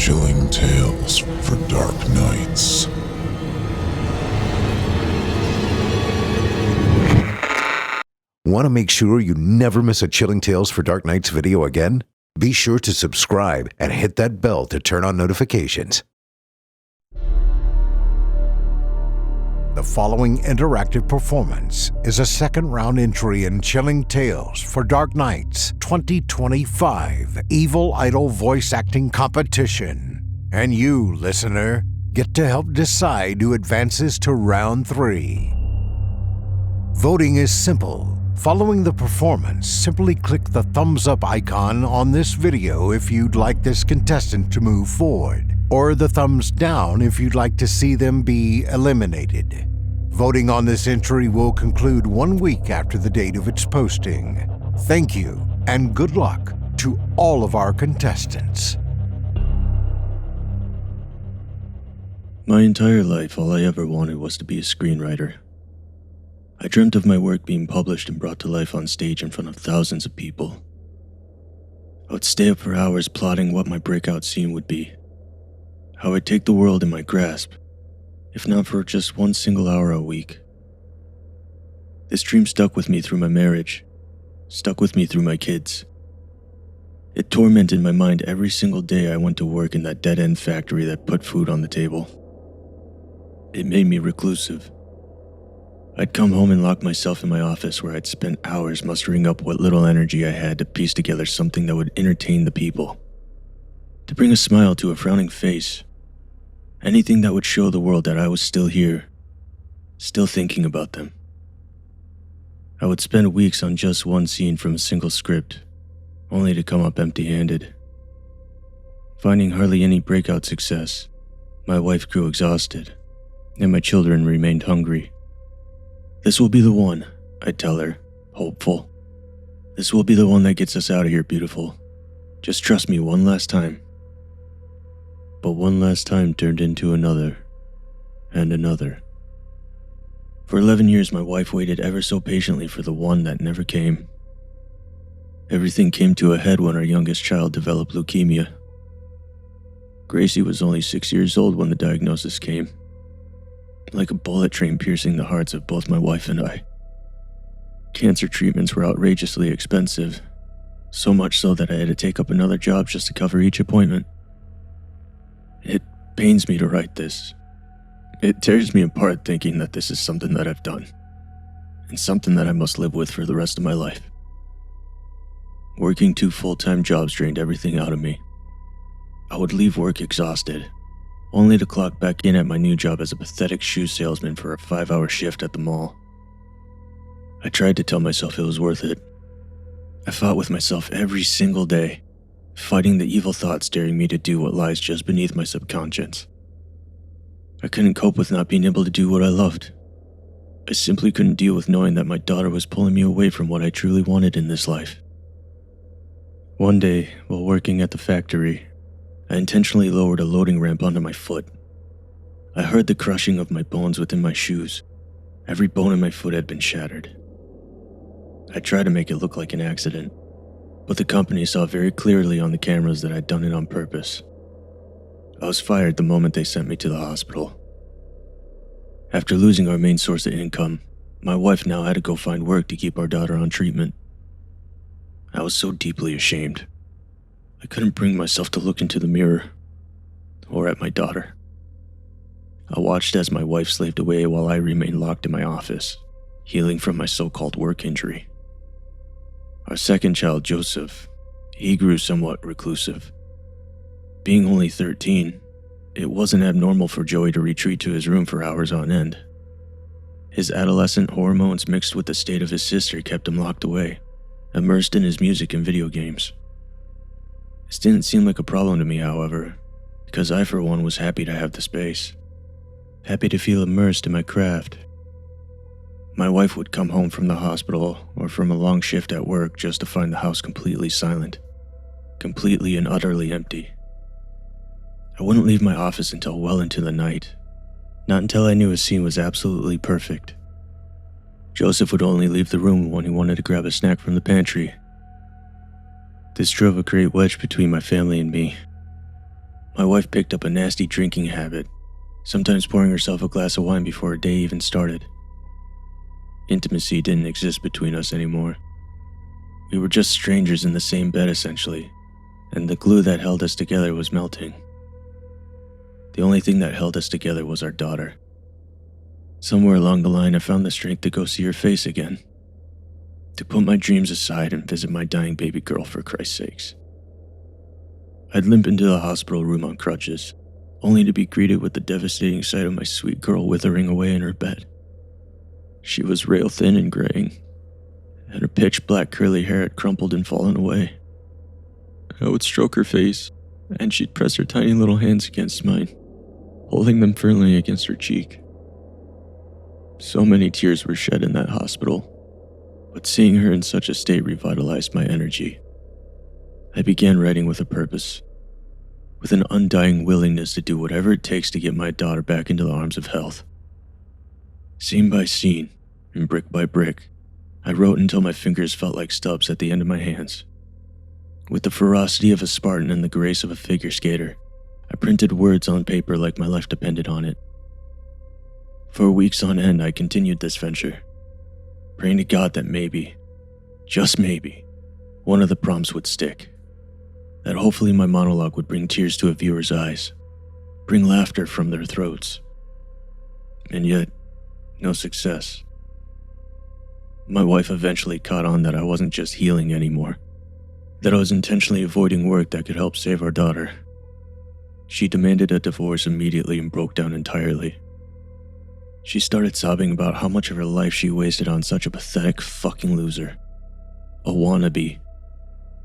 Chilling tales for dark nights. Want to make sure you never miss a Chilling Tales for Dark Nights video again? Be sure to subscribe and hit that bell to turn on notifications. The following interactive performance is a second-round entry in Chilling Tales for Dark Nights 2025 Evil Idol Voice Acting Competition. And you, listener, get to help decide who advances to round 3. Voting is simple. Following the performance, simply click the thumbs up icon on this video if you'd like this contestant to move forward, or the thumbs down if you'd like to see them be eliminated. Voting on this entry will conclude 1 week after the date of its posting. Thank you, and good luck to all of our contestants. My entire life, all I ever wanted was to be a screenwriter. I dreamt of my work being published and brought to life on stage in front of thousands of people. I would stay up for hours plotting what my breakout scene would be, how I'd take the world in my grasp, if not for just one single hour a week. This dream stuck with me through my marriage, stuck with me through my kids. It tormented my mind every single day I went to work in that dead-end factory that put food on the table. It made me reclusive. I'd come home and lock myself in my office where I'd spent hours mustering up what little energy I had to piece together something that would entertain the people, to bring a smile to a frowning face, anything that would show the world that I was still here, still thinking about them. I would spend weeks on just one scene from a single script, only to come up empty-handed. Finding hardly any breakout success, my wife grew exhausted, and my children remained hungry. "This will be the one," I'd tell her, hopeful. "This will be the one that gets us out of here, beautiful. Just trust me one last time." But one last time turned into another, and another. For 11 years, my wife waited ever so patiently for the one that never came. Everything came to a head when our youngest child developed leukemia. Gracie was only 6 years old when the diagnosis came, like a bullet train piercing the hearts of both my wife and I. Cancer treatments were outrageously expensive, so much so that I had to take up another job just to cover each appointment. It pains me to write this. It tears me apart thinking that this is something that I've done, and something that I must live with for the rest of my life. Working 2 full-time jobs drained everything out of me. I would leave work exhausted, only to clock back in at my new job as a pathetic shoe salesman for a 5-hour shift at the mall. I tried to tell myself it was worth it. I fought with myself every single day, fighting the evil thoughts daring me to do what lies just beneath my subconscious. I couldn't cope with not being able to do what I loved. I simply couldn't deal with knowing that my daughter was pulling me away from what I truly wanted in this life. One day, while working at the factory, I intentionally lowered a loading ramp onto my foot. I heard the crushing of my bones within my shoes. Every bone in my foot had been shattered. I tried to make it look like an accident, but the company saw very clearly on the cameras that I'd done it on purpose. I was fired the moment they sent me to the hospital. After losing our main source of income, my wife now had to go find work to keep our daughter on treatment. I was so deeply ashamed. I couldn't bring myself to look into the mirror, or at my daughter. I watched as my wife slaved away while I remained locked in my office, healing from my so-called work injury. Our second child, Joseph, he grew somewhat reclusive. Being only 13, it wasn't abnormal for Joey to retreat to his room for hours on end. His adolescent hormones mixed with the state of his sister kept him locked away, immersed in his music and video games. This didn't seem like a problem to me, however, because I for one was happy to have the space, happy to feel immersed in my craft. My wife would come home from the hospital or from a long shift at work just to find the house completely silent, completely and utterly empty. I wouldn't leave my office until well into the night, not until I knew a scene was absolutely perfect. Joseph would only leave the room when he wanted to grab a snack from the pantry. This drove a great wedge between my family and me. My wife picked up a nasty drinking habit, sometimes pouring herself a glass of wine before her day even started. Intimacy didn't exist between us anymore. We were just strangers in the same bed essentially, and the glue that held us together was melting. The only thing that held us together was our daughter. Somewhere along the line, I found the strength to go see her face again, to put my dreams aside and visit my dying baby girl for Christ's sakes. I'd limp into the hospital room on crutches, only to be greeted with the devastating sight of my sweet girl withering away in her bed. She was rail thin and graying, and her pitch black curly hair had crumpled and fallen away. I would stroke her face, and she'd press her tiny little hands against mine, holding them firmly against her cheek. So many tears were shed in that hospital, but seeing her in such a state revitalized my energy. I began writing with a purpose, with an undying willingness to do whatever it takes to get my daughter back into the arms of health. Scene by scene, and brick by brick, I wrote until my fingers felt like stubs at the end of my hands. With the ferocity of a Spartan and the grace of a figure skater, I printed words on paper like my life depended on it. For weeks on end, I continued this venture, praying to God that maybe, just maybe, one of the prompts would stick. That hopefully my monologue would bring tears to a viewer's eyes, bring laughter from their throats. And yet, no success. My wife eventually caught on that I wasn't just healing anymore, that I was intentionally avoiding work that could help save our daughter. She demanded a divorce immediately and broke down entirely. She started sobbing about how much of her life she wasted on such a pathetic fucking loser. A wannabe.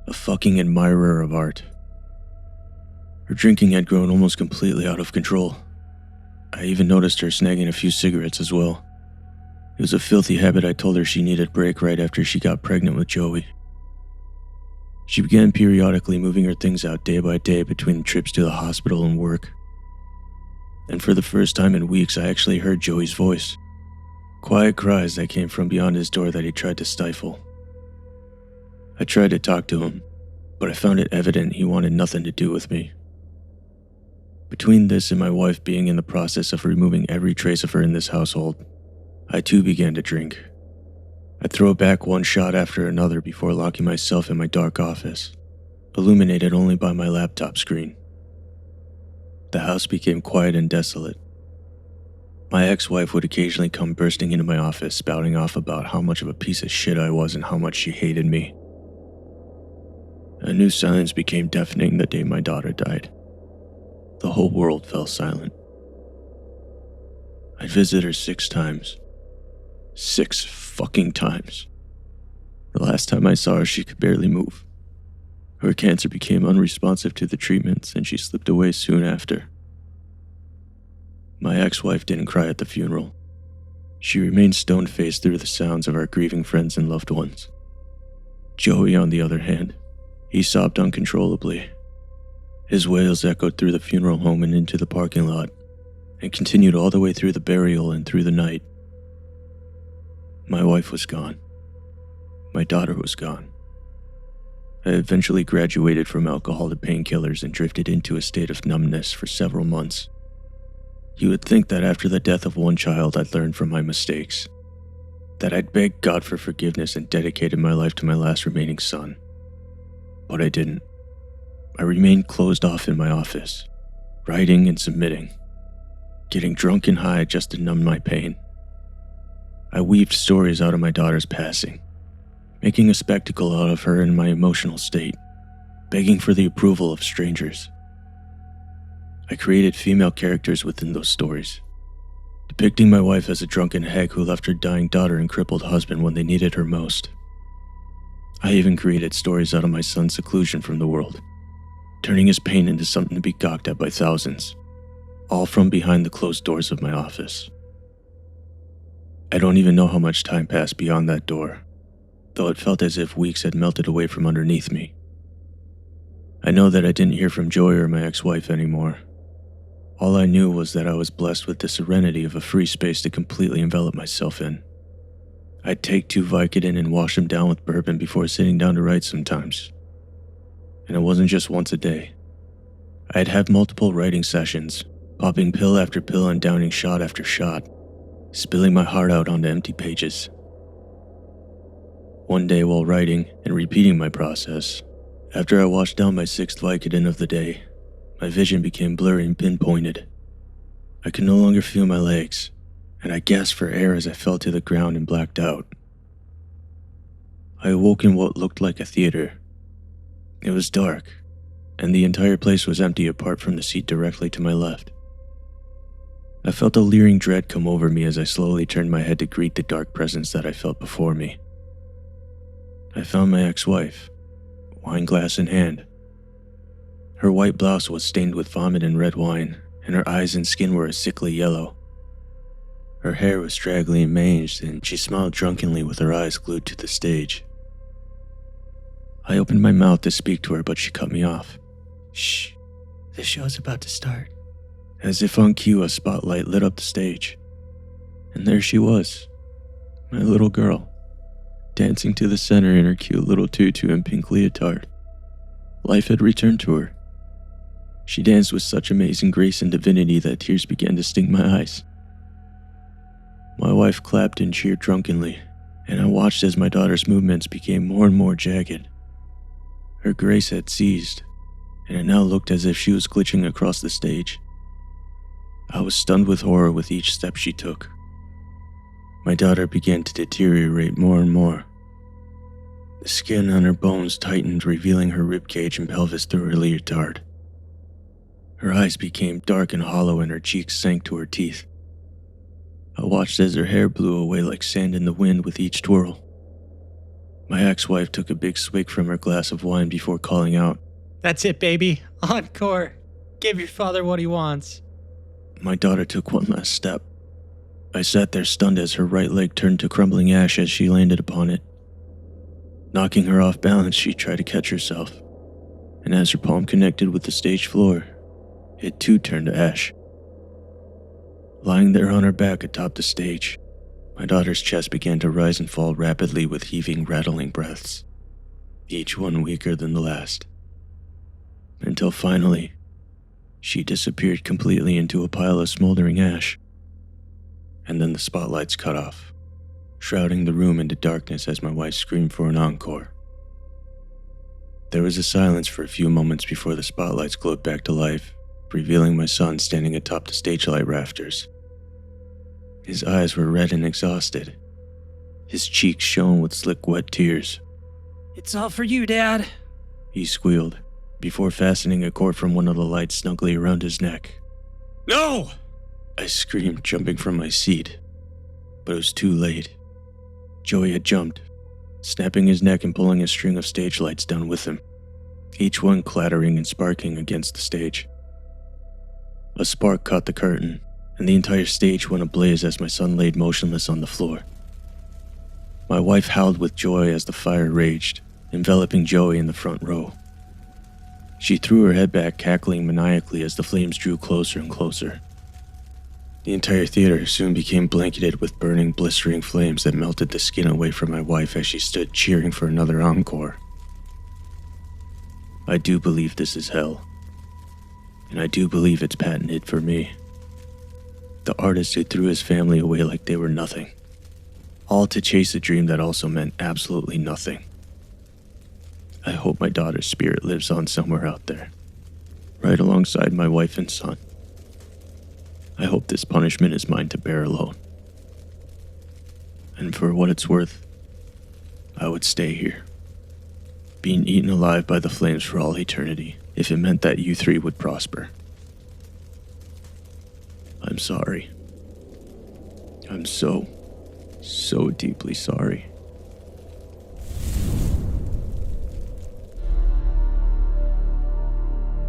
A fucking admirer of art. Her drinking had grown almost completely out of control. I even noticed her snagging a few cigarettes as well. It was a filthy habit I told her she needed a break right after she got pregnant with Joey. She began periodically moving her things out day by day between trips to the hospital and work. And for the first time in weeks, I actually heard Joey's voice. Quiet cries that came from beyond his door that he tried to stifle. I tried to talk to him, but I found it evident he wanted nothing to do with me. Between this and my wife being in the process of removing every trace of her in this household, I too began to drink. I'd throw back one shot after another before locking myself in my dark office, illuminated only by my laptop screen. The house became quiet and desolate. My ex-wife would occasionally come bursting into my office, spouting off about how much of a piece of shit I was and how much she hated me. A new silence became deafening the day my daughter died. The whole world fell silent. I'd visit her 6 times. 6 fucking times. The last time I saw her, she could barely move. Her cancer became unresponsive to the treatments, and she slipped away soon after. My ex-wife didn't cry at the funeral. She remained stone-faced through the sounds of our grieving friends and loved ones. Joey, on the other hand, he sobbed uncontrollably. His wails echoed through the funeral home and into the parking lot, and continued all the way through the burial and through the night. My wife was gone. My daughter was gone. I eventually graduated from alcohol to painkillers and drifted into a state of numbness for several months. You would think that after the death of one child I'd learned from my mistakes, that I'd begged God for forgiveness and dedicated my life to my last remaining son. But I didn't. I remained closed off in my office, writing and submitting, getting drunk and high just to numb my pain. I weaved stories out of my daughter's passing, making a spectacle out of her in my emotional state, begging for the approval of strangers. I created female characters within those stories, depicting my wife as a drunken hag who left her dying daughter and crippled husband when they needed her most. I even created stories out of my son's seclusion from the world, turning his pain into something to be gawked at by thousands, all from behind the closed doors of my office. I don't even know how much time passed beyond that door, though it felt as if weeks had melted away from underneath me. I know that I didn't hear from Joy or my ex-wife anymore. All I knew was that I was blessed with the serenity of a free space to completely envelop myself in. I'd take 2 Vicodin and wash them down with bourbon before sitting down to write sometimes. And it wasn't just once a day. I'd have multiple writing sessions, popping pill after pill and downing shot after shot, spilling my heart out onto empty pages. One day while writing and repeating my process, after I washed down my 6th Vicodin of the day, my vision became blurry and pinpointed. I could no longer feel my legs, and I gasped for air as I fell to the ground and blacked out. I awoke in what looked like a theater. It was dark, and the entire place was empty apart from the seat directly to my left. I felt a leering dread come over me as I slowly turned my head to greet the dark presence that I felt before me. I found my ex-wife, wine glass in hand. Her white blouse was stained with vomit and red wine, and her eyes and skin were a sickly yellow. Her hair was straggly and manged, and she smiled drunkenly with her eyes glued to the stage. I opened my mouth to speak to her, but she cut me off. "Shh, the show's about to start." As if on cue, a spotlight lit up the stage. And there she was, my little girl, dancing to the center in her cute little tutu and pink leotard. Life had returned to her. She danced with such amazing grace and divinity that tears began to sting my eyes. My wife clapped and cheered drunkenly, and I watched as my daughter's movements became more and more jagged. Her grace had ceased, and it now looked as if she was glitching across the stage. I was stunned with horror with each step she took. My daughter began to deteriorate more and more. The skin on her bones tightened, revealing her ribcage and pelvis through her leotard. Her eyes became dark and hollow and her cheeks sank to her teeth. I watched as her hair blew away like sand in the wind with each twirl. My ex-wife took a big swig from her glass of wine before calling out, "That's it, baby. Encore. Give your father what he wants." My daughter took one last step. I sat there stunned as her right leg turned to crumbling ash as she landed upon it. Knocking her off balance, she tried to catch herself, and as her palm connected with the stage floor, it too turned to ash. Lying there on her back atop the stage, my daughter's chest began to rise and fall rapidly with heaving, rattling breaths, each one weaker than the last. Until finally, she disappeared completely into a pile of smoldering ash. And then the spotlights cut off, shrouding the room into darkness as my wife screamed for an encore. There was a silence for a few moments before the spotlights glowed back to life, revealing my son standing atop the stage light rafters. His eyes were red and exhausted. His cheeks shone with slick, wet tears. "It's all for you, Dad," he squealed, before fastening a cord from one of the lights snugly around his neck. "No!" I screamed, jumping from my seat. But it was too late. Joey had jumped, snapping his neck and pulling a string of stage lights down with him, each one clattering and sparking against the stage. A spark caught the curtain, and the entire stage went ablaze as my son laid motionless on the floor. My wife howled with joy as the fire raged, enveloping Joey in the front row. She threw her head back, cackling maniacally as the flames drew closer and closer. The entire theater soon became blanketed with burning, blistering flames that melted the skin away from my wife as she stood cheering for another encore. I do believe this is hell, and I do believe it's patented for me. The artist who threw his family away like they were nothing, all to chase a dream that also meant absolutely nothing. I hope my daughter's spirit lives on somewhere out there, right alongside my wife and son. I hope this punishment is mine to bear alone. And for what it's worth, I would stay here, being eaten alive by the flames for all eternity, if it meant that you three would prosper. I'm sorry. I'm so deeply sorry.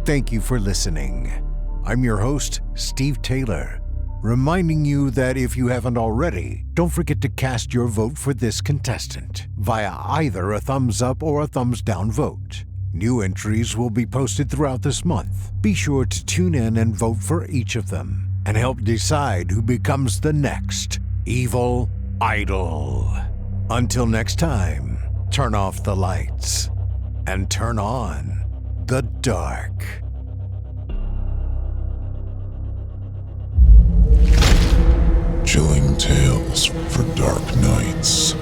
Thank you for listening. I'm your host, Steve Taylor, reminding you that if you haven't already, don't forget to cast your vote for this contestant via either a thumbs up or a thumbs down vote. New entries will be posted throughout this month. Be sure to tune in and vote for each of them and help decide who becomes the next evil idol. Until next time, turn off the lights and turn on the dark. Chilling tales for dark nights.